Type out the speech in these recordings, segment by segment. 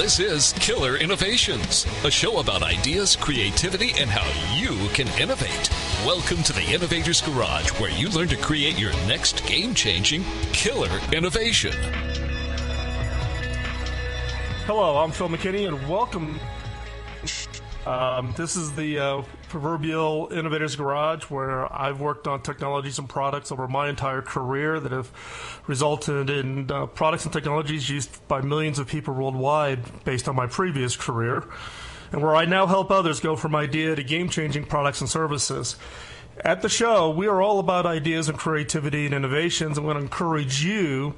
This is Killer Innovations, a show about ideas, creativity, and how you can innovate. Welcome to the Innovator's Garage, where you learn to create your next game-changing killer innovation. Hello, I'm Phil McKinney, and welcome. This is the proverbial Innovator's Garage, where I've worked on technologies and products over my entire career that have resulted in products and technologies used by millions of people worldwide based on my previous career, and where I now help others go from idea to game-changing products and services. At the show, we are all about ideas and creativity and innovations, and we want to encourage you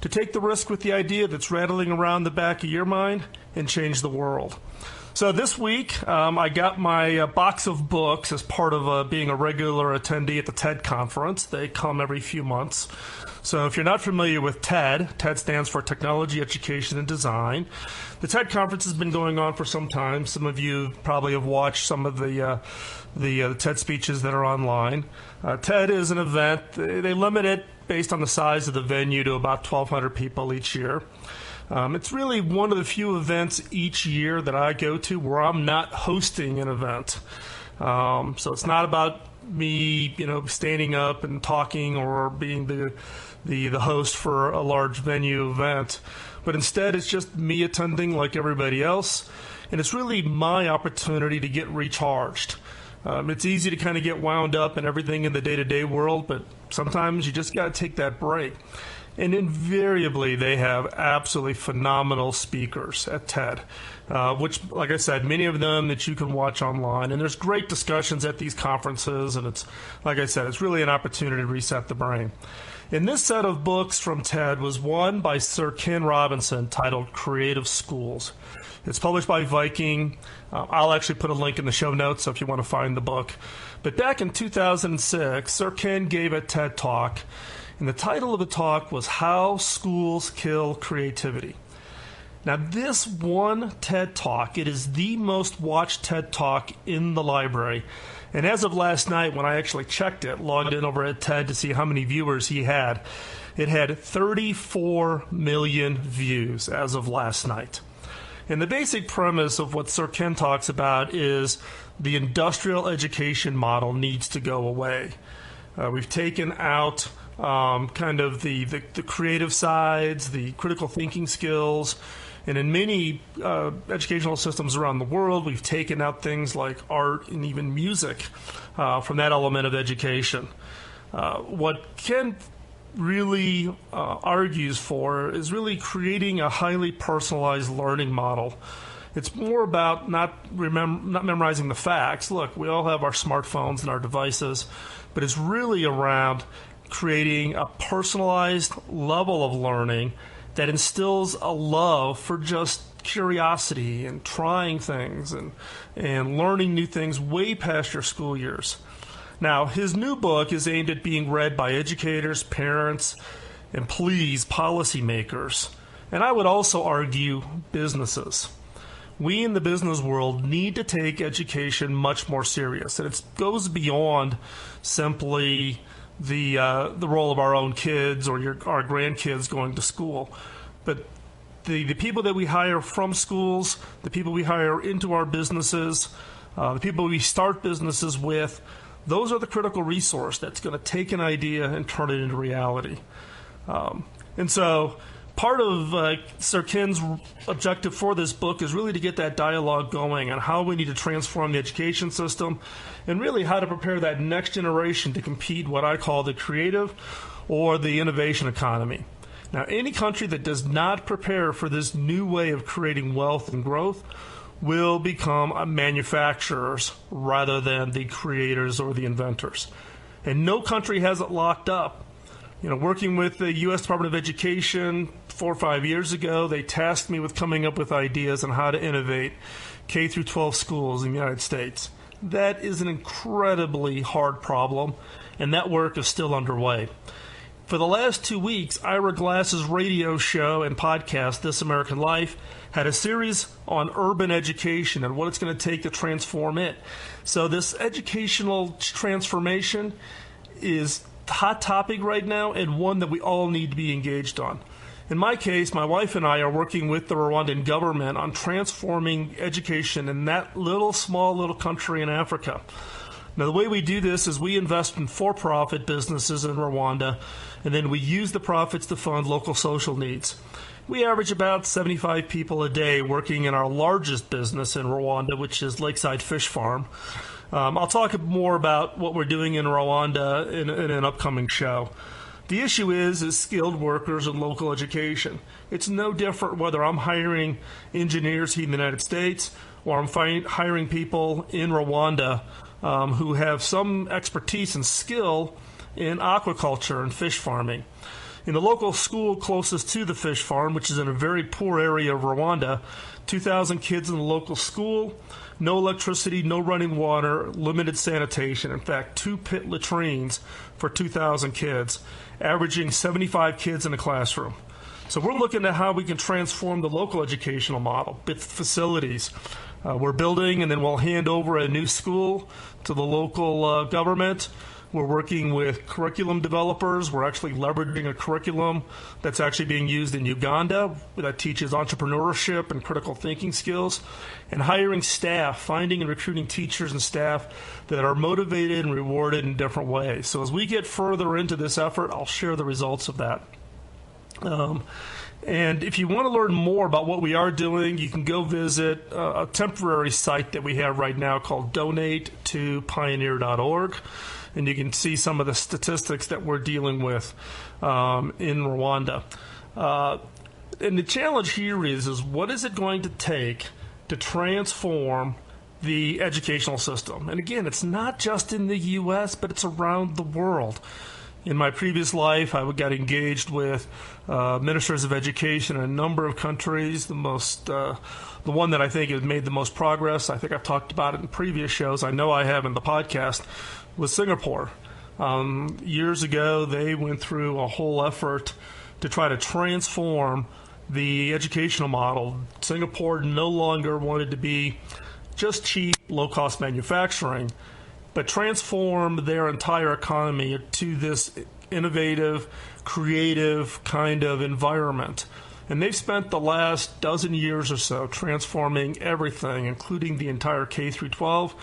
to take the risk with the idea that's rattling around the back of your mind and change the world. So this week, I got my box of books as part of being a regular attendee at the TED conference. They come every few months. So if you're not familiar with TED stands for Technology, Education, and Design. The TED conference has been going on for some time. Some of you probably have watched some of the TED speeches that are online. TED is an event. They limit it based on the size of the venue to about 1,200 people each year. It's really one of the few events each year that I go to where I'm not hosting an event. So it's not about me, standing up and talking or being the host for a large venue event, but instead it's just me attending like everybody else, and it's really my opportunity to get recharged. It's easy to kind of get wound up in everything in the day-to-day world, but sometimes you just got to take that break. And invariably, they have absolutely phenomenal speakers at TED, which, like I said, many of them that you can watch online. And there's great discussions at these conferences, and it's, like I said, it's really an opportunity to reset the brain. And this set of books from TED was one by Sir Ken Robinson titled Creative Schools. It's published by Viking. I'll actually put a link in the show notes so if you want to find the book. But back in 2006, Sir Ken gave a TED Talk, and the title of the talk was How Schools Kill Creativity. Now, this one TED Talk, it is the most watched TED Talk in the library. And as of last night, when I actually checked it, logged in over at TED to see how many viewers he had, it had 34 million views as of last night. And the basic premise of what Sir Ken talks about is the industrial education model needs to go away. We've taken out kind of the creative sides, the critical thinking skills, and in many educational systems around the world, we've taken out things like art and even music from that element of education. What Ken really argues for is really creating a highly personalized learning model. It's more about not memorizing the facts. Look, we all have our smartphones and our devices, but it's really around creating a personalized level of learning that instills a love for just curiosity and trying things and learning new things way past your school years. Now, his new book is aimed at being read by educators, parents, and please, policymakers. And I would also argue businesses. We in the business world need to take education much more serious. And it goes beyond simply the role of our own kids or our grandkids going to school. But the people that we hire from schools, the people we hire into our businesses, the people we start businesses with, those are the critical resource that's going to take an idea and turn it into reality. And so part of Sir Ken's objective for this book is really to get that dialogue going on how we need to transform the education system and really how to prepare that next generation to compete what I call the creative or the innovation economy. Now, any country that does not prepare for this new way of creating wealth and growth will become manufacturers rather than the creators or the inventors. And no country has it locked up. Working with the U.S. Department of Education 4 or 5 years ago, they tasked me with coming up with ideas on how to innovate K through 12 schools in the United States. That is an incredibly hard problem, and that work is still underway. For the last 2 weeks, Ira Glass's radio show and podcast, This American Life, had a series on urban education and what it's going to take to transform it. So this educational transformation is a hot topic right now and one that we all need to be engaged on. In my case, my wife and I are working with the Rwandan government on transforming education in that small little country in Africa. Now, the way we do this is we invest in for-profit businesses in Rwanda, and then we use the profits to fund local social needs. We average about 75 people a day working in our largest business in Rwanda, which is Lakeside Fish Farm. I'll talk more about what we're doing in Rwanda in an upcoming show. The issue is skilled workers in local education. It's no different whether I'm hiring engineers here in the United States or I'm hiring people in Rwanda who have some expertise and skill in aquaculture and fish farming. In the local school closest to the fish farm, which is in a very poor area of Rwanda, 2,000 kids in the local school, no electricity, no running water, limited sanitation. In fact, 2 pit latrines for 2,000 kids, averaging 75 kids in a classroom. So we're looking at how we can transform the local educational model with facilities. We're building, and then we'll hand over a new school to the local government. We're working with curriculum developers. We're actually leveraging a curriculum that's actually being used in Uganda that teaches entrepreneurship and critical thinking skills, and hiring staff, finding and recruiting teachers and staff that are motivated and rewarded in different ways. So as we get further into this effort, I'll share the results of that. And if you want to learn more about what we are doing, you can go visit a temporary site that we have right now called donatetoPioneer.org. And you can see some of the statistics that we're dealing with in Rwanda. And the challenge here is what is it going to take to transform the educational system? And again, it's not just in the U.S., but it's around the world. In my previous life, I got engaged with ministers of education in a number of countries. The one that I think has made the most progress, I think I've talked about it in previous shows, I know I have in the podcast, was Singapore. Years ago, they went through a whole effort to try to transform the educational model. Singapore no longer wanted to be just cheap, low-cost manufacturing, but transform their entire economy to this innovative, creative kind of environment. And they've spent the last dozen years or so transforming everything, including the entire K-12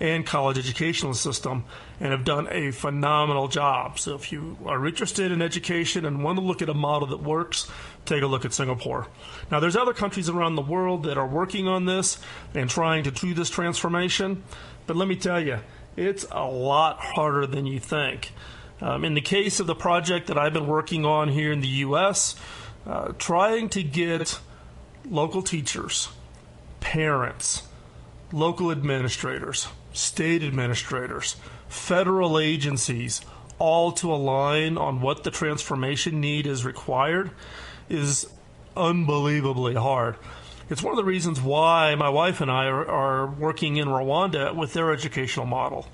and college educational system, and have done a phenomenal job. So if you are interested in education and want to look at a model that works, take a look at Singapore. Now, there's other countries around the world that are working on this and trying to do this transformation, but let me tell you, it's a lot harder than you think. In the case of the project that I've been working on here in the U.S., trying to get local teachers, parents, local administrators, state administrators, federal agencies, all to align on what the transformation need is required is unbelievably hard. It's one of the reasons why my wife and I are working in Rwanda with their educational model.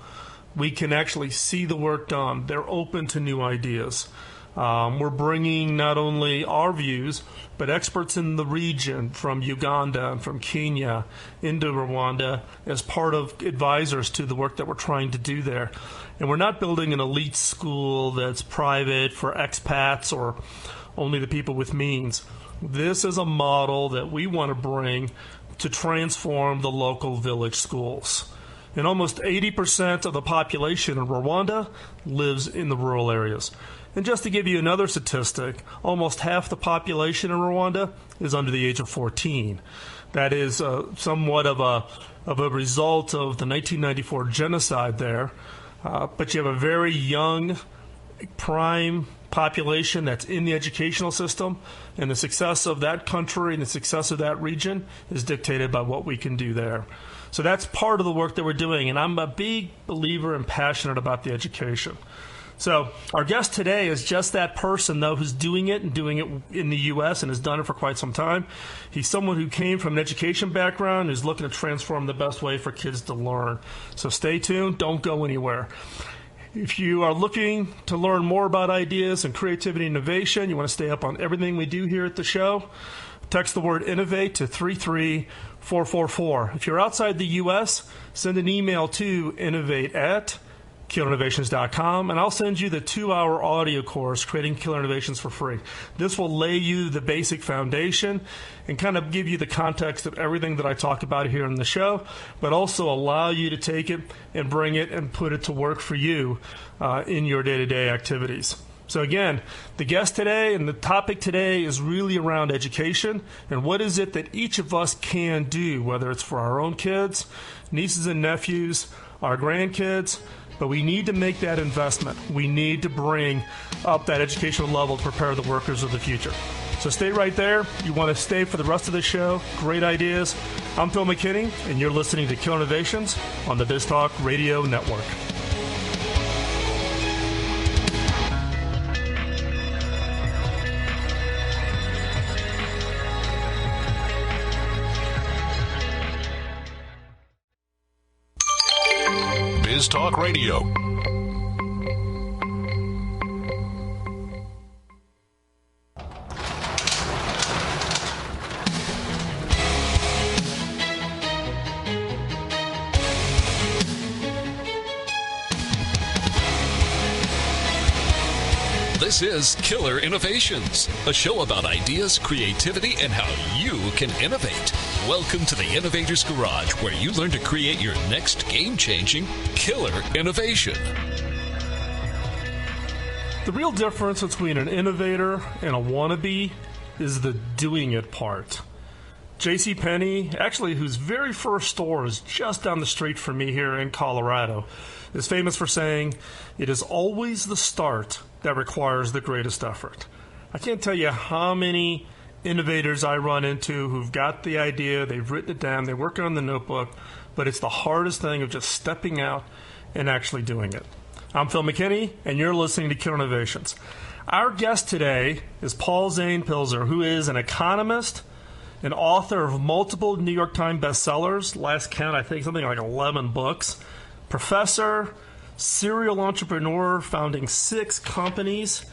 We can actually see the work done. They're open to new ideas. We're bringing not only our views, but experts in the region from Uganda and from Kenya into Rwanda as part of advisors to the work that we're trying to do there. And we're not building an elite school that's private for expats or only the people with means. This is a model that we want to bring to transform the local village schools. And almost 80% of the population in Rwanda lives in the rural areas. And just to give you another statistic, almost half the population in Rwanda is under the age of 14. That is somewhat of a result of the 1994 genocide there. But you have a very young, prime population that's in the educational system, and the success of that country and the success of that region is dictated by what we can do there. So that's part of the work that we're doing, and I'm a big believer and passionate about the education. So our guest today is just that person, though, who's doing it and doing it in the U.S. and has done it for quite some time. He's someone who came from an education background, who's looking to transform the best way for kids to learn. So stay tuned. Don't go anywhere. If you are looking to learn more about ideas and creativity and innovation, you want to stay up on everything we do here at the show, text the word INNOVATE to 33444. If you're outside the U.S., send an email to innovate@ KillerInnovations.com, and I'll send you the 2-hour audio course, Creating Killer Innovations, for free. This will lay you the basic foundation and kind of give you the context of everything that I talk about here in the show, but also allow you to take it and bring it and put it to work for you in your day-to-day activities. So again, the guest today and the topic today is really around education and what is it that each of us can do, whether it's for our own kids, nieces and nephews, our grandkids, but we need to make that investment. We need to bring up that educational level to prepare the workers of the future. So stay right there. You want to stay for the rest of the show. Great ideas. I'm Phil McKinney, and you're listening to Killer Innovations on the BizTalk Radio Network. BizTalk Radio. This is Killer Innovations, a show about ideas, creativity, and how you can innovate. Welcome to the Innovator's Garage, where you learn to create your next game-changing killer innovation. The real difference between an innovator and a wannabe is the doing it part. JCPenney, actually, whose very first store is just down the street from me here in Colorado, is famous for saying, "It is always the start that requires the greatest effort." I can't tell you how many innovators I run into who've got the idea, they've written it down, they work on the notebook, but it's the hardest thing of just stepping out and actually doing it. I'm Phil McKinney, and you're listening to Killer Innovations. Our guest today is Paul Zane Pilzer, who is an economist, an author of multiple New York Times bestsellers, last count I think something like 11 books, professor, serial entrepreneur, founding 6 companies,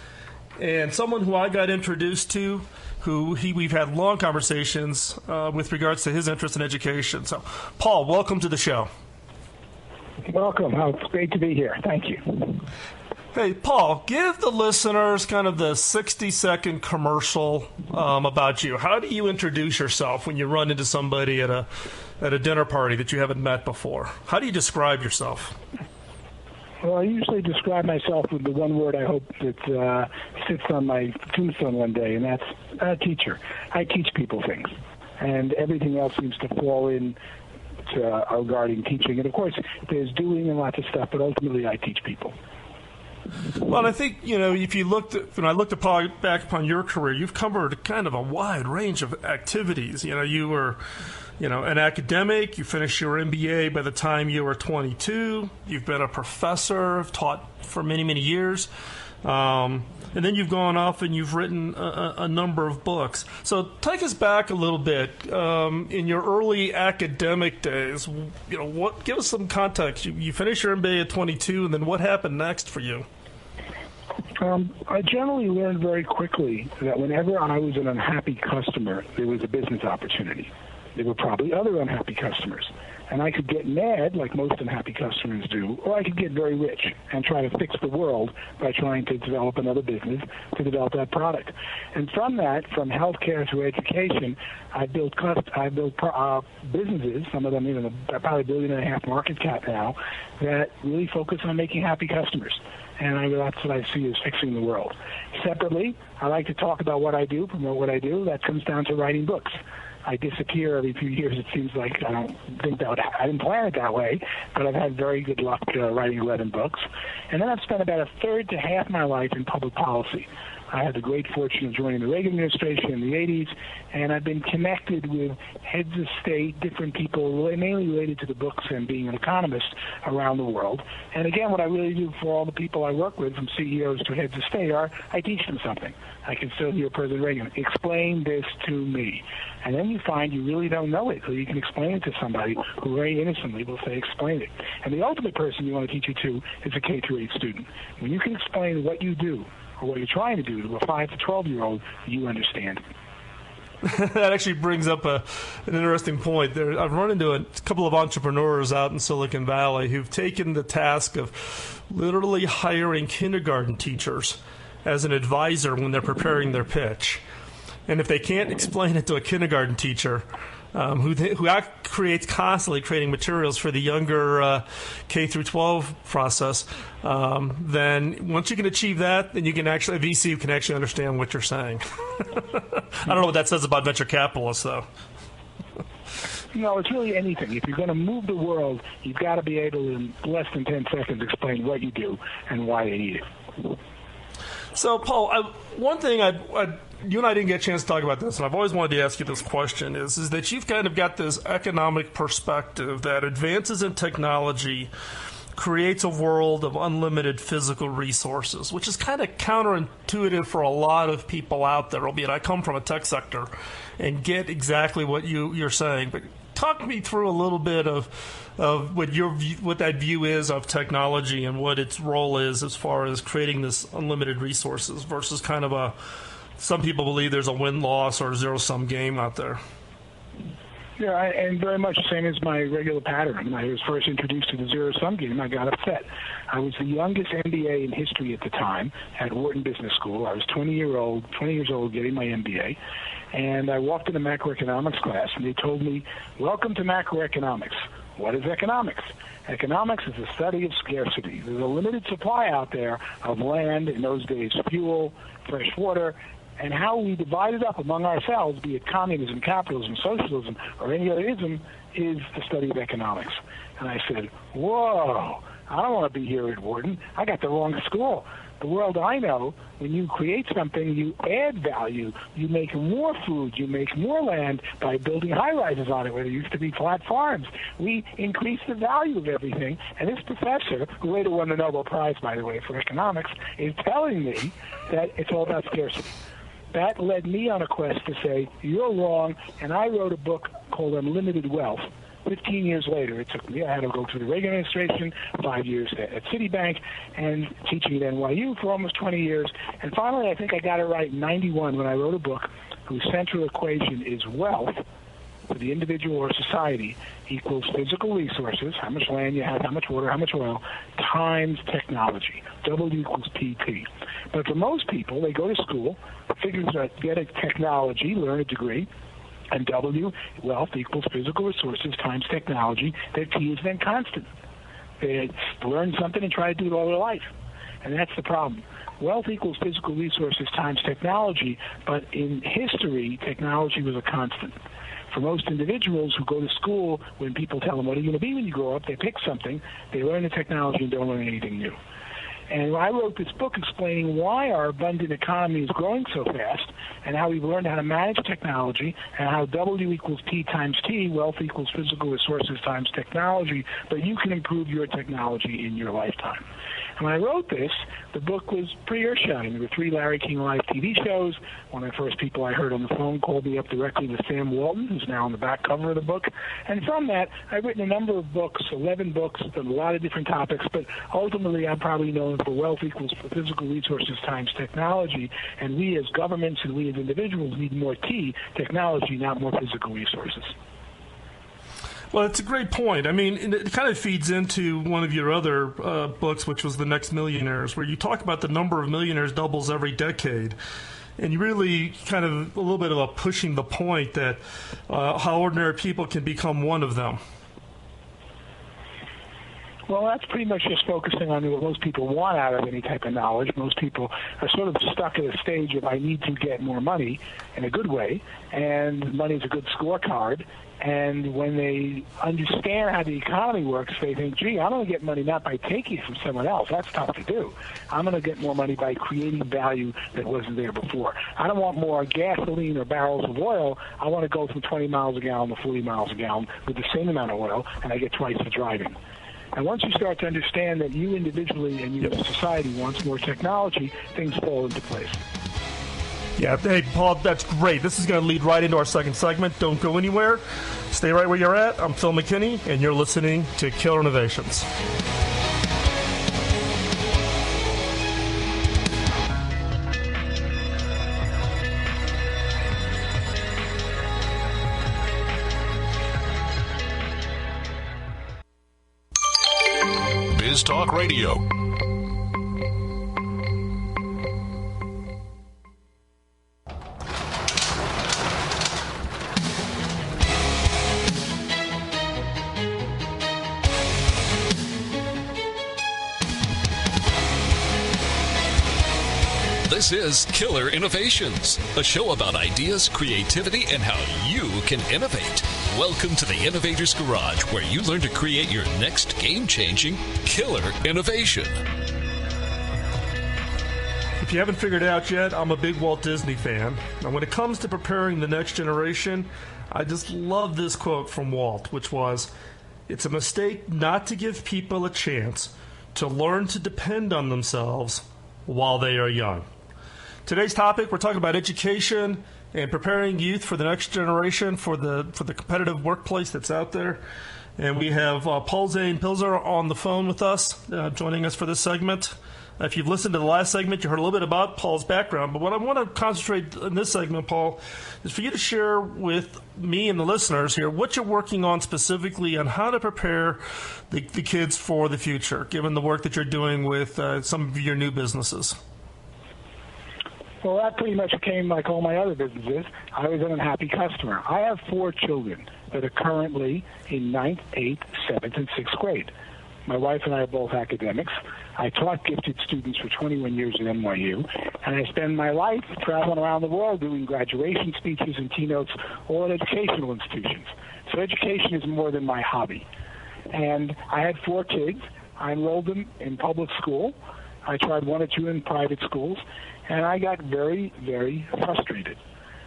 and someone who I got introduced to, we've had long conversations with regards to his interest in education. So, Paul, welcome to the show. Welcome. It's great to be here. Thank you. Hey, Paul, give the listeners kind of the 60-second commercial about you. How do you introduce yourself when you run into somebody at a dinner party that you haven't met before? How do you describe yourself? Well, I usually describe myself with the one word I hope that sits on my tombstone one day, and that's a teacher. I teach people things, and everything else seems to fall in regarding teaching. And, of course, there's doing and lots of stuff, but ultimately I teach people. Well, I think, if you when I looked back upon your career, you've covered kind of a wide range of activities. You were, an academic. You finished your MBA by the time you were 22. You've been a professor, taught for many, many years. And then you've gone off and you've written a number of books. So take us back a little bit. In your early academic days, give us some context. You finished your MBA at 22, and then what happened next for you? I generally learned very quickly that whenever I was an unhappy customer, there was a business opportunity. There were probably other unhappy customers. And I could get mad, like most unhappy customers do, or I could get very rich and try to fix the world by trying to develop another business to develop that product. And from that, from healthcare to education, I built businesses, some of them even about $1.5 billion market cap now, that really focus on making happy customers. And that's what I see as fixing the world. Separately, I like to talk about what I do, promote what I do. That comes down to writing books. I disappear every few years. It seems like I don't think I didn't plan it that way, but I've had very good luck writing 11 books. And then I've spent about a third to half my life in public policy. I had the great fortune of joining the Reagan administration in the 80s, and I've been connected with heads of state, different people, mainly related to the books and being an economist around the world. And again, what I really do for all the people I work with, from CEOs to heads of state, I teach them something. I can still hear President Reagan, explain this to me. And then you find you really don't know it, so you can explain it to somebody who very innocently will say, explain it. And the ultimate person you want to teach it to is a K-8 student. When you can explain what you do, or what you're trying to do to a 5 to 12-year-old, you understand. That actually brings up an interesting point. I've run into a couple of entrepreneurs out in Silicon Valley who've taken the task of literally hiring kindergarten teachers as an advisor when they're preparing their pitch. And if they can't explain it to a kindergarten teacher, who creates constantly creating materials for the younger K through 12 process, then once you can achieve that, then you can actually, a VC can actually understand what you're saying. I don't know what that says about venture capitalists, though. No, it's really anything. If you're going to move the world, you've got to be able to, in less than 10 seconds, explain what you do and why they need it. So, Paul, one thing you and I didn't get a chance to talk about this, and I've always wanted to ask you this question, is that you've kind of got this economic perspective that advances in technology creates a world of unlimited physical resources, which is kind of counterintuitive for a lot of people out there, albeit I come from a tech sector and get exactly what you're saying. But talk me through a little bit of what that view is of technology and what its role is as far as creating this unlimited resources versus kind of some people believe there's a win-loss or zero-sum game out there. Yeah, and very much the same as my regular pattern. When I was first introduced to the zero-sum game, I got upset. I was the youngest MBA in history at the time at Wharton Business School. I was 20 years old getting my MBA, and I walked into macroeconomics class, and they told me, "Welcome to macroeconomics." What is economics? Economics is the study of scarcity. There's a limited supply out there of land, in those days fuel, fresh water, and how we divide it up among ourselves, be it communism, capitalism, socialism, or any other ism, is the study of economics. And I said, whoa, I don't want to be here at Wharton. I got the wrong school. The world I know, when you create something, you add value. You make more food. You make more land by building high-rises on it where there used to be flat farms. We increase the value of everything. And this professor, who later won the Nobel Prize, by the way, for economics, is telling me that it's all about scarcity. That led me on a quest to say, you're wrong, and I wrote a book called Unlimited Wealth. 15 years later, it took me. I had to go through the Reagan administration, 5 years at Citibank, and teaching at NYU for almost 20 years. And finally, I think I got it right in 91 when I wrote a book whose central equation is wealth for the individual or society equals physical resources, how much land you have, how much water, how much oil, times technology. W equals PT. But for most people, they go to school, figure out, get a technology, learn a degree, and W, wealth, equals physical resources times technology. Their T is then constant. They learn something and try to do it all their life. And that's the problem. Wealth equals physical resources times technology, but in history, technology was a constant. For most individuals who go to school, when people tell them, what are you going to be when you grow up, they pick something, they learn the technology and don't learn anything new. And I wrote this book explaining why our abundant economy is growing so fast and how we've learned how to manage technology and how W equals P times T, wealth equals physical resources times technology, but you can improve your technology in your lifetime. And when I wrote this, the book was pretty earth-shattering. There were 3 Larry King Live TV shows. One of the first people I heard on the phone called me up directly to Sam Walton, who's now on the back cover of the book. And from that, I've written a number of books, 11 books, on a lot of different topics, but ultimately I'm probably known for wealth equals physical resources times technology, and we as governments and we as individuals need more T, technology, not more physical resources. Well, it's a great point. I mean, it kind of feeds into one of your other books, which was The Next Millionaires, where you talk about the number of millionaires doubles every decade. And you really kind of a little bit of pushing the point that how ordinary people can become one of them. Well, that's pretty much just focusing on what most people want out of any type of knowledge. Most people are sort of stuck at a stage of I need to get more money in a good way, and money is a good scorecard. And when they understand how the economy works, they think, gee, I'm going to get money not by taking it from someone else. That's tough to do. I'm going to get more money by creating value that wasn't there before. I don't want more gasoline or barrels of oil. I want to go from 20 miles a gallon to 40 miles a gallon with the same amount of oil, and I get twice the driving. And once you start to understand that you individually and you as a society wants more technology, things fall into place. Yeah, hey, Paul, that's great. This is going to lead right into our second segment. Don't go anywhere. Stay right where you're at. I'm Phil McKinney, and you're listening to Killer Innovations. News Talk Radio. This is Killer Innovations, a show about ideas, creativity, and how you can innovate. Welcome to the Innovator's Garage, where you learn to create your next game-changing killer innovation. If you haven't figured it out yet, I'm a big Walt Disney fan. And when it comes to preparing the next generation, I just love this quote from Walt, which was, "It's a mistake not to give people a chance to learn to depend on themselves while they are young." Today's topic, we're talking about education and preparing youth for the next generation for the competitive workplace that's out there. And we have Paul Zane Pilzer on the phone with us, joining us for this segment. If you've listened to the last segment, you heard a little bit about Paul's background. But what I want to concentrate in this segment, Paul, is for you to share with me and the listeners here what you're working on specifically on how to prepare the kids for the future, given the work that you're doing with some of your new businesses. Well, that pretty much became like all my other businesses. I was an unhappy customer. I have 4 children that are currently in 9th, 8th, 7th, and 6th grade. My wife and I are both academics. I taught gifted students for 21 years at NYU, and I spend my life traveling around the world doing graduation speeches and keynotes, all at educational institutions. So education is more than my hobby. And I had 4 kids. I enrolled them in public school. I tried 1 or 2 in private schools, and I got very, very frustrated.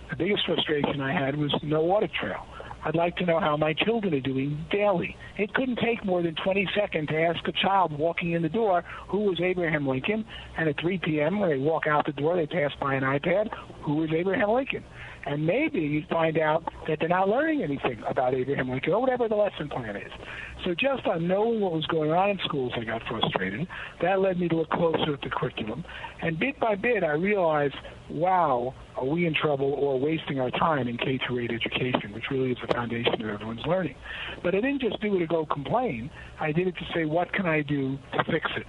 The biggest frustration I had was no audit trail. I'd like to know how my children are doing daily. It couldn't take more than 20 seconds to ask a child walking in the door who was Abraham Lincoln, and at 3 p.m. when they walk out the door, they pass by an iPad, who was Abraham Lincoln. And maybe you'd find out that they're not learning anything about Abraham Lincoln or whatever the lesson plan is. So just on knowing what was going on in schools, I got frustrated. That led me to look closer at the curriculum. And bit by bit, I realized, wow, are we in trouble or wasting our time in K-8 education, which really is the foundation of everyone's learning. But I didn't just do it to go complain. I did it to say, what can I do to fix it?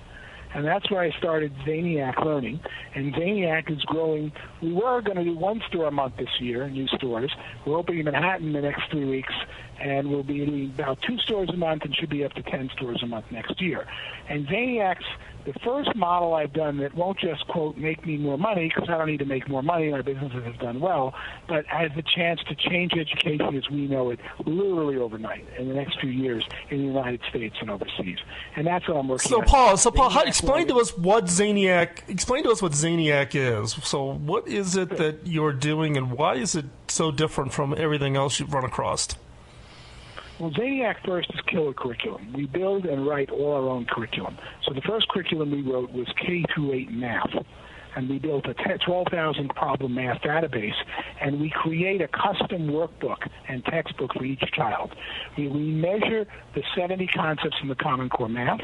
And that's where I started Zaniac Learning. And Zaniac is growing. We were going to do 1 store a month this year, new stores. We're opening in Manhattan in the next 3 weeks, and we'll be doing about 2 stores a month and should be up to 10 stores a month next year. And Zaniac's the first model I've done that won't just, quote, make me more money, because I don't need to make more money, my businesses have done well, but has the chance to change education as we know it literally overnight in the next few years in the United States and overseas. And that's what I'm working on. So Paul, explain to us what Zaniac is. So what is it that you're doing, and why is it so different from everything else you've run across? Well, Zaniac first is killer curriculum. We build and write all our own curriculum. So the first curriculum we wrote was K-8 math. And we built a 12,000 problem math database, and we create a custom workbook and textbook for each child. We measure the 70 concepts in the Common Core math.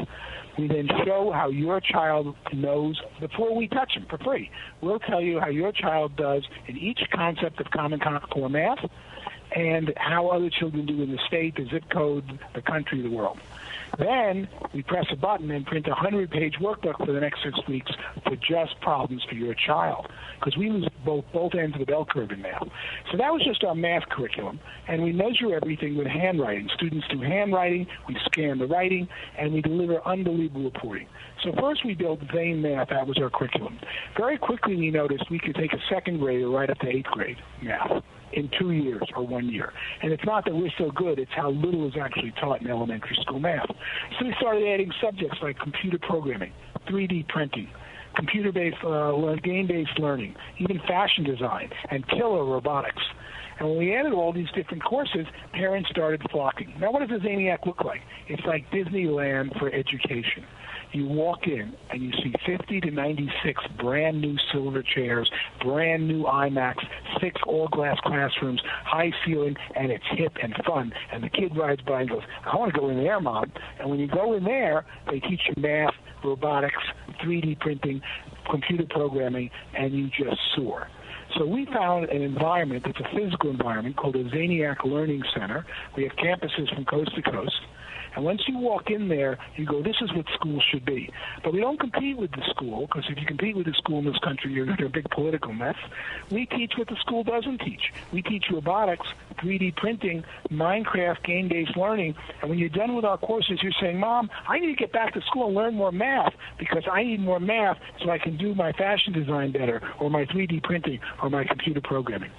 We then show how your child knows before we touch them for free. We'll tell you how your child does in each concept of Common Core math, and how other children do in the state, the zip code, the country, the world. Then we press a button and print a 100-page workbook for the next 6 weeks for just problems for your child, because we use both ends of the bell curve in math. So that was just our math curriculum, and we measure everything with handwriting. Students do handwriting, we scan the writing, and we deliver unbelievable reporting. So first we built Zane Math. That was our curriculum. Very quickly we noticed we could take a 2nd grader right up to 8th grade math in 2 years or 1 year. And it's not that we're so good, it's how little is actually taught in elementary school math. So we started adding subjects like computer programming, 3D printing, computer-based, game-based learning, even fashion design, and killer robotics. And when we added all these different courses, parents started flocking. Now, what does a Zaniac look like? It's like Disneyland for education. You walk in and you see 50 to 96 brand new silver chairs, brand new iMacs, 6 all-glass classrooms, high ceiling, and it's hip and fun. And the kid rides by and goes, I want to go in there, Mom. And when you go in there, they teach you math, robotics, 3D printing, computer programming, and you just soar. So we found an environment that's a physical environment called a Zaniac Learning Center. We have campuses from coast to coast. And once you walk in there, you go, this is what school should be. But we don't compete with the school, because if you compete with the school in this country, you're in a big political mess. We teach what the school doesn't teach. We teach robotics, 3D printing, Minecraft, game-based learning. And when you're done with our courses, you're saying, Mom, I need to get back to school and learn more math, because I need more math so I can do my fashion design better, or my 3D printing, or my computer programming.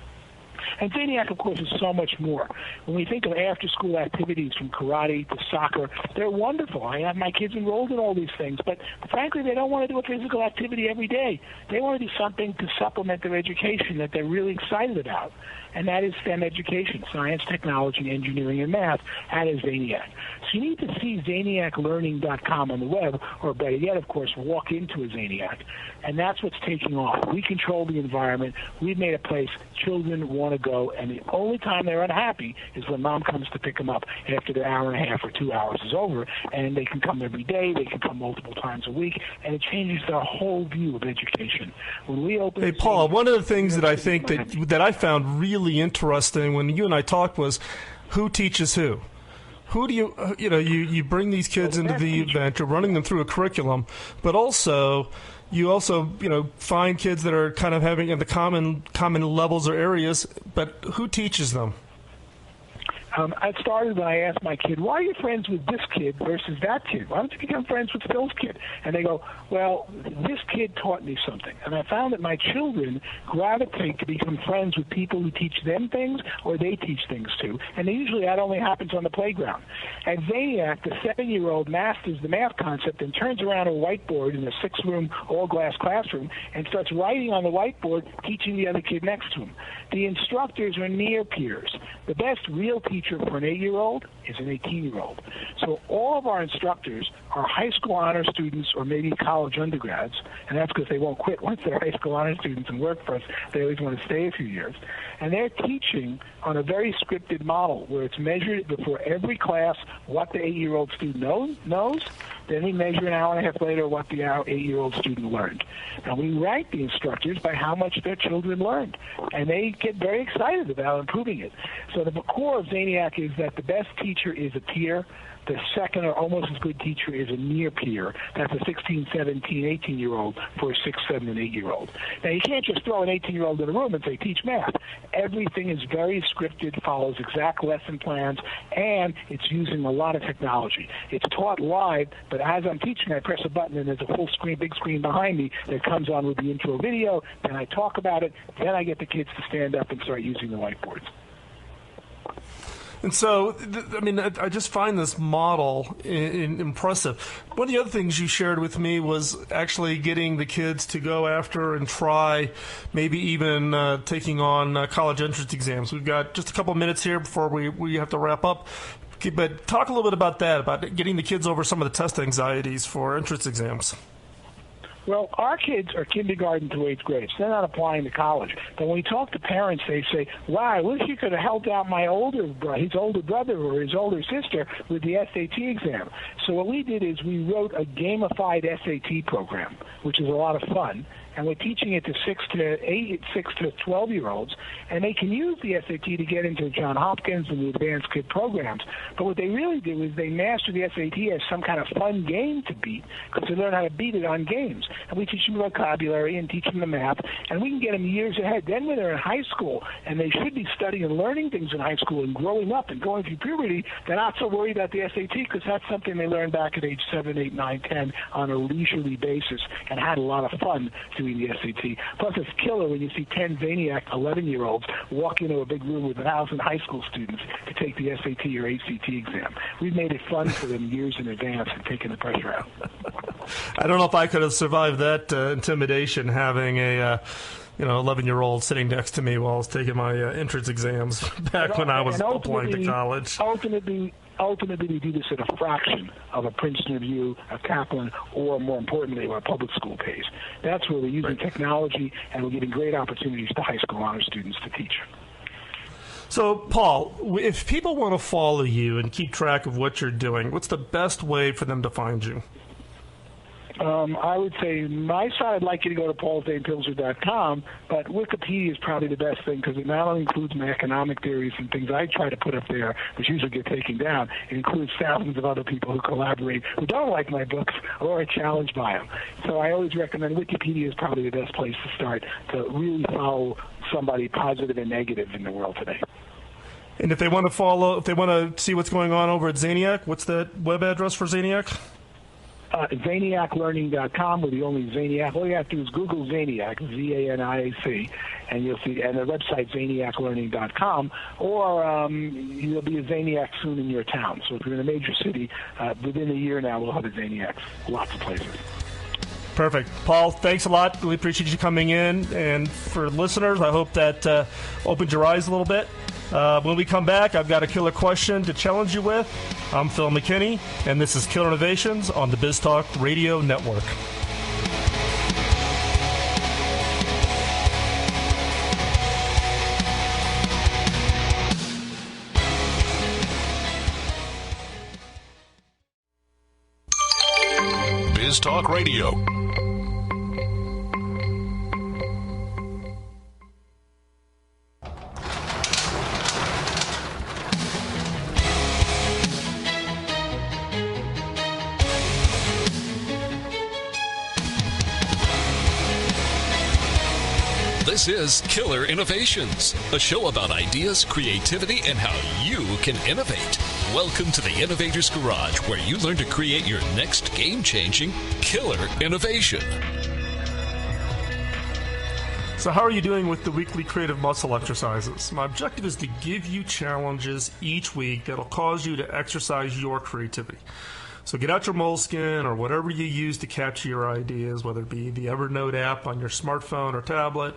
And Zaniac, of course, is so much more. When we think of after-school activities from karate to soccer, they're wonderful. I have my kids enrolled in all these things, but frankly, they don't want to do a physical activity every day. They want to do something to supplement their education that they're really excited about, and that is STEM education, science, technology, engineering, and math, at a Zaniac. So you need to see ZaniacLearning.com on the web, or better yet, of course, walk into a Zaniac, and that's what's taking off. We control the environment. We've made a place children want to go, and the only time they're unhappy is when Mom comes to pick them up after the hour and a half or 2 hours is over, and they can come every day, they can come multiple times a week, and it changes their whole view of education. When we open, hey, Paul, one of the things that I think that I found really interesting when you and I talked was who teaches who. Who do you bring these kids into the event, you're running them through a curriculum, but also you find kids that are kind of having in the common levels or areas, but who teaches them? I started when I asked my kid, why are you friends with this kid versus that kid? Why don't you become friends with Phil's kid? And they go, well, this kid taught me something. And I found that my children gravitate to become friends with people who teach them things or they teach things to. And usually that only happens on the playground. At Zaniac, the 7-year-old masters the math concept and turns around a whiteboard in a 6-room, all-glass classroom and starts writing on the whiteboard, teaching the other kid next to him. The instructors are near peers. The best real teacher for an 8-year-old is an 18-year-old. So all of our instructors are high school honor students or maybe college undergrads, and that's because they won't quit once they're high school honor students and work for us. They always want to stay a few years. And they're teaching on a very scripted model where it's measured before every class what the 8-year-old student knows. Then we measure an hour and a half later what the 8-year-old student learned. And we rank the instructors by how much their children learned. And they get very excited about improving it. So the core of Zaniac is that the best teacher is a peer. The second or almost as good teacher is a near peer. That's a 16, 17, 18-year-old for a 6, 7, and 8-year-old. Now, you can't just throw an 18-year-old in a room and say, teach math. Everything is very scripted, follows exact lesson plans, and it's using a lot of technology. It's taught live, but as I'm teaching, I press a button, and there's a full screen, big screen behind me that comes on with the intro video, then I talk about it, then I get the kids to stand up and start using the whiteboards. And so, I just find this model impressive. One of the other things you shared with me was actually getting the kids to go after and try, maybe even taking on college entrance exams. We've got just a couple of minutes here before we have to wrap up. But talk a little bit about that, about getting the kids over some of the test anxieties for entrance exams. Well, our kids are kindergarten to 8th grade, so they're not applying to college. But when we talk to parents, they say, wow, I wish you could have helped out his older brother or his older sister with the SAT exam. So what we did is we wrote a gamified SAT program, which is a lot of fun. And we're teaching it to 6 to 12-year-olds, and they can use the SAT to get into Johns Hopkins and the advanced kid programs. But what they really do is they master the SAT as some kind of fun game to beat, because they learn how to beat it on games. And we teach them vocabulary and teach them the math, and we can get them years ahead. Then when they're in high school, and they should be studying and learning things in high school and growing up and going through puberty, they're not so worried about the SAT, because that's something they learned back at age 7, 8, 9, 10 on a leisurely basis and had a lot of fun doing the SAT. Plus, it's killer when you see 10 Zaniac 11-year-olds walk into a big room with 1,000 high school students to take the SAT or ACT exam. We've made it fun for them years in advance and taken the pressure out. I don't know if I could have survived that intimidation, having a 11-year-old sitting next to me while I was taking my entrance exams back when I was applying to college. Ultimately, we do this at a fraction of a Princeton Review, a Kaplan, or more importantly, what a public school pays. That's where we're using technology, and we're giving great opportunities to high school honor students to teach. So, Paul, if people want to follow you and keep track of what you're doing, what's the best way for them to find you? I would say my side, I'd like you to go to paulsdanepilsner.com, but Wikipedia is probably the best thing because it not only includes my economic theories and things I try to put up there, which usually get taken down, it includes thousands of other people who collaborate, who don't like my books or are challenged by them. So I always recommend Wikipedia is probably the best place to start to really follow somebody positive and negative in the world today. And if they want to see what's going on over at Zaniac, what's the web address for Zaniac? ZaniacLearning.com. We're the only Zaniac. All you have to do is Google Zaniac, Z-A-N-I-A-C, and you'll see, and the website ZaniacLearning.com, or there'll be a Zaniac soon in your town. So if you're in a major city, within a year now, we'll have a Zaniac, lots of places. Perfect. Paul, thanks a lot. Really appreciate you coming in. And for listeners, I hope that opened your eyes a little bit. When we come back, I've got a killer question to challenge you with. I'm Phil McKinney, and this is Killer Innovations on the BizTalk Radio Network. BizTalk Radio. This is Killer Innovations, a show about ideas, creativity, and how you can innovate. Welcome to the Innovator's Garage, where you learn to create your next game-changing killer innovation. So how are you doing with the weekly creative muscle exercises? My objective is to give you challenges each week that'll cause you to exercise your creativity. So get out your Moleskine or whatever you use to capture your ideas, whether it be the Evernote app on your smartphone or tablet,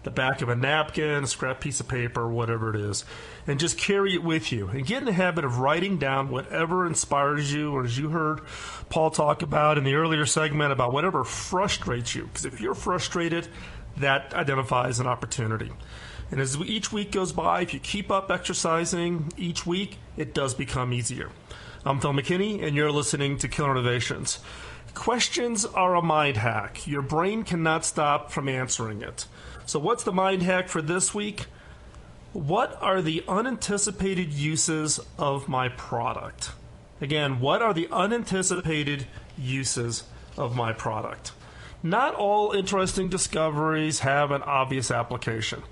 the back of a napkin, a scrap piece of paper, whatever it is, and just carry it with you. And get in the habit of writing down whatever inspires you, or as you heard Paul talk about in the earlier segment, about whatever frustrates you. Because if you're frustrated, that identifies an opportunity. And as each week goes by, if you keep up exercising each week, it does become easier. I'm Phil McKinney, and you're listening to Killer Innovations. Questions are a mind hack. Your brain cannot stop from answering it. So what's the mind hack for this week? What are the unanticipated uses of my product? Again, what are the unanticipated uses of my product? Not all interesting discoveries have an obvious application.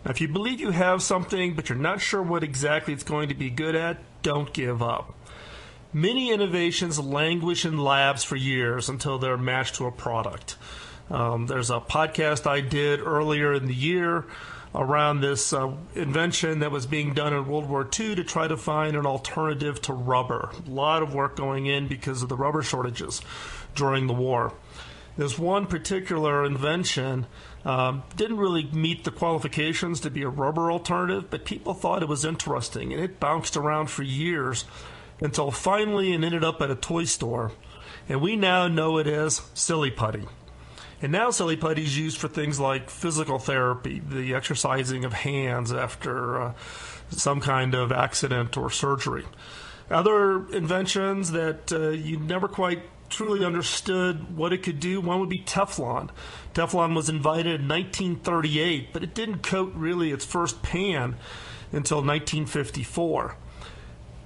Now, if you believe you have something, but you're not sure what exactly it's going to be good at, don't give up. Many innovations languish in labs for years until they're matched to a product. There's a podcast I did earlier in the year around this invention that was being done in World War II to try to find an alternative to rubber. A lot of work going in because of the rubber shortages during the war. This one particular invention didn't really meet the qualifications to be a rubber alternative, but people thought it was interesting, and it bounced around for years until finally it ended up at a toy store, and we now know it as Silly Putty. And now Silly Putty is used for things like physical therapy, the exercising of hands after some kind of accident or surgery. Other inventions that you never quite truly understood what it could do, one would be Teflon. Teflon was invented in 1938, but it didn't coat really its first pan until 1954.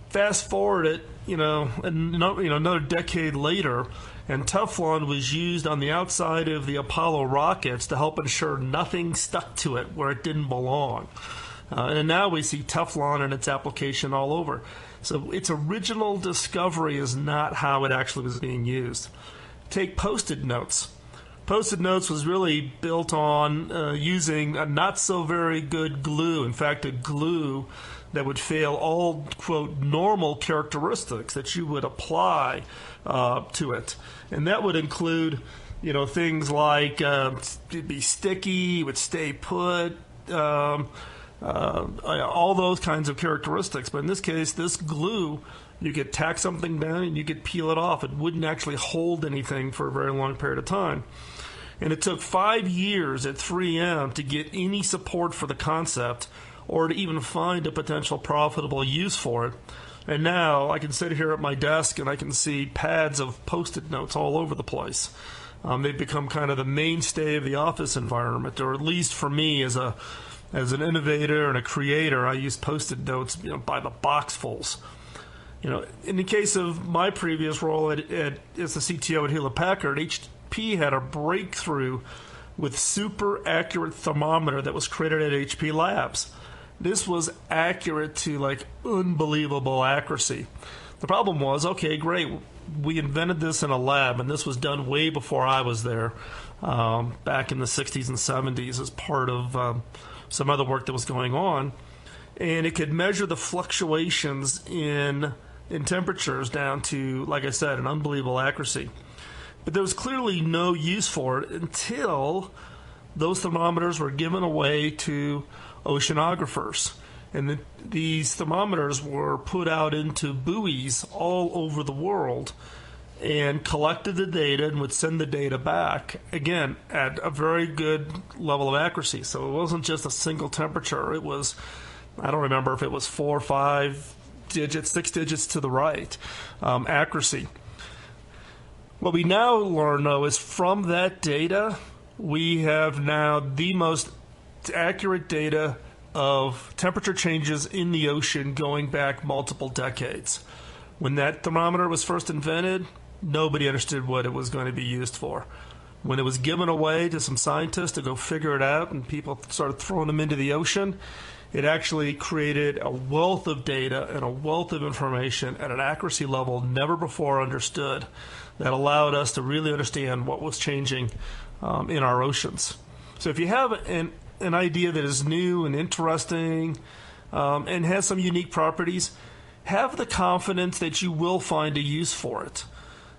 Fast forward it, another decade later, and Teflon was used on the outside of the Apollo rockets to help ensure nothing stuck to it where it didn't belong. And now we see Teflon and its application all over. So its original discovery is not how it actually was being used. Take Post-it notes. Post-it notes was really built on using a not so very good glue. In fact, a glue that would fail all, quote, normal characteristics that you would apply to it. And that would include, things like it'd be sticky, it would stay put, all those kinds of characteristics. But in this case, this glue, you could tack something down and you could peel it off. It wouldn't actually hold anything for a very long period of time. And it took 5 years at 3M to get any support for the concept or to even find a potential profitable use for it. And now I can sit here at my desk and I can see pads of Post-it notes all over the place. They've become kind of the mainstay of the office environment, or at least for me as an innovator and a creator, I use Post-it notes, by the boxfuls. In the case of my previous role as the CTO at Hewlett-Packard, HP had a breakthrough with super accurate thermometer that was created at HP Labs. This was accurate to unbelievable accuracy. The problem was, okay, great, we invented this in a lab, and this was done way before I was there, back in the 60s and 70s as part of some other work that was going on. And it could measure the fluctuations in temperatures down to, like I said, an unbelievable accuracy. But there was clearly no use for it until those thermometers were given away to oceanographers. And these thermometers were put out into buoys all over the world and collected the data and would send the data back, again, at a very good level of accuracy. So it wasn't just a single temperature. It was, I don't remember if it was 4 or 5 digits, 6 digits to the right accuracy. What we now learn, though, is from that data, we have now the most accurate data of temperature changes in the ocean going back multiple decades. When that thermometer was first invented, nobody understood what it was going to be used for. When it was given away to some scientists to go figure it out and people started throwing them into the ocean, it actually created a wealth of data and a wealth of information at an accuracy level never before understood that allowed us to really understand what was changing in our oceans. So if you have an idea that is new and interesting and has some unique properties, have the confidence that you will find a use for it.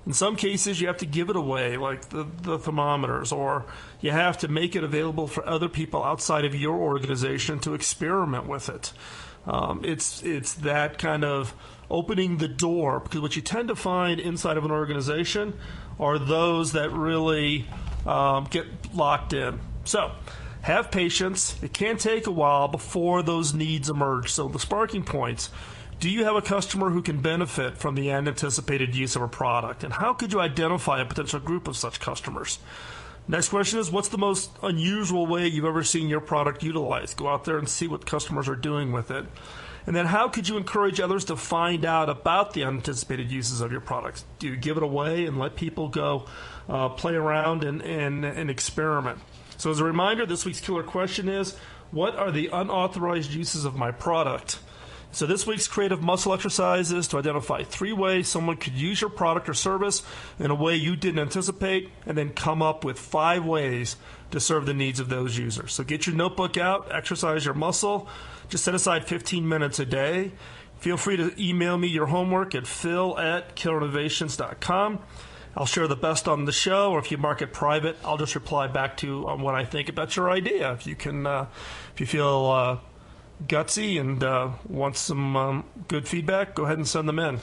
In some cases, you have to give it away, like the thermometers, or you have to make it available for other people outside of your organization to experiment with it. It's that kind of opening the door, because what you tend to find inside of an organization are those that really get locked in. So have patience. It can take a while before those needs emerge. So the sparking points: do you have a customer who can benefit from the unanticipated use of a product? And how could you identify a potential group of such customers? Next question is, what's the most unusual way you've ever seen your product utilized? Go out there and see what customers are doing with it. And then how could you encourage others to find out about the unanticipated uses of your products? Do you give it away and let people go play around and experiment? So as a reminder, this week's killer question is, what are the unauthorized uses of my product? So this week's creative muscle exercise is to identify 3 ways someone could use your product or service in a way you didn't anticipate, and then come up with 5 ways to serve the needs of those users. So get your notebook out, exercise your muscle. Just set aside 15 minutes a day. Feel free to email me your homework at phil@killerinnovations.com. I'll share the best on the show, or if you mark it private, I'll just reply back to you on what I think about your idea. If you can, if you feel gutsy and want some good feedback, go ahead and send them in.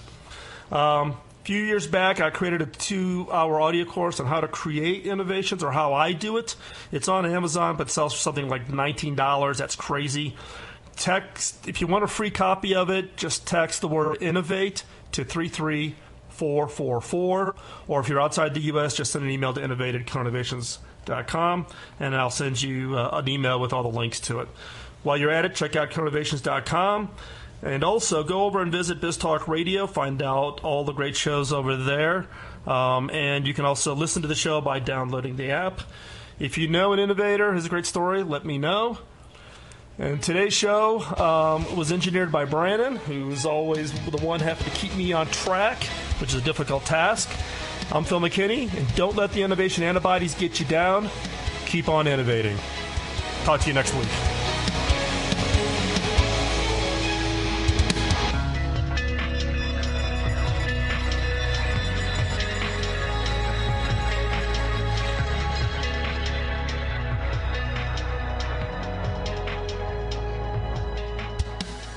A few years back, I created a 2-hour audio course on how to create innovations, or how I do it. It's on Amazon, but sells for something like $19. That's crazy. Text, if you want a free copy of it, just text the word innovate to 33444, or if you're outside the U.S., just send an email to innovate@killerinnovations.com, and I'll send you an email with all the links to it. While you're at it, check out killerinnovations.com, and also go over and visit BizTalk Radio, find out all the great shows over there, and you can also listen to the show by downloading the app. If you know an innovator who has a great story, let me know. And today's show was engineered by Brandon, who's always the one having to keep me on track, which is a difficult task. I'm Phil McKinney, and don't let the innovation antibodies get you down. Keep on innovating. Talk to you next week.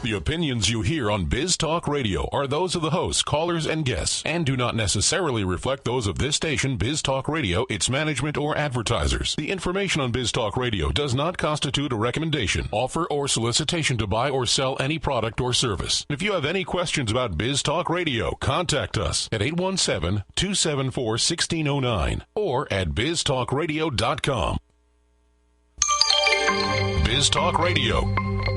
The opinions you hear on Biz Talk Radio are those of the hosts, callers, and guests, and do not necessarily reflect those of this station, Biz Talk Radio, its management, or advertisers. The information on Biz Talk Radio does not constitute a recommendation, offer, or solicitation to buy or sell any product or service. If you have any questions about Biz Talk Radio, contact us at 817-274-1609 or at biztalkradio.com. Biz Talk Radio.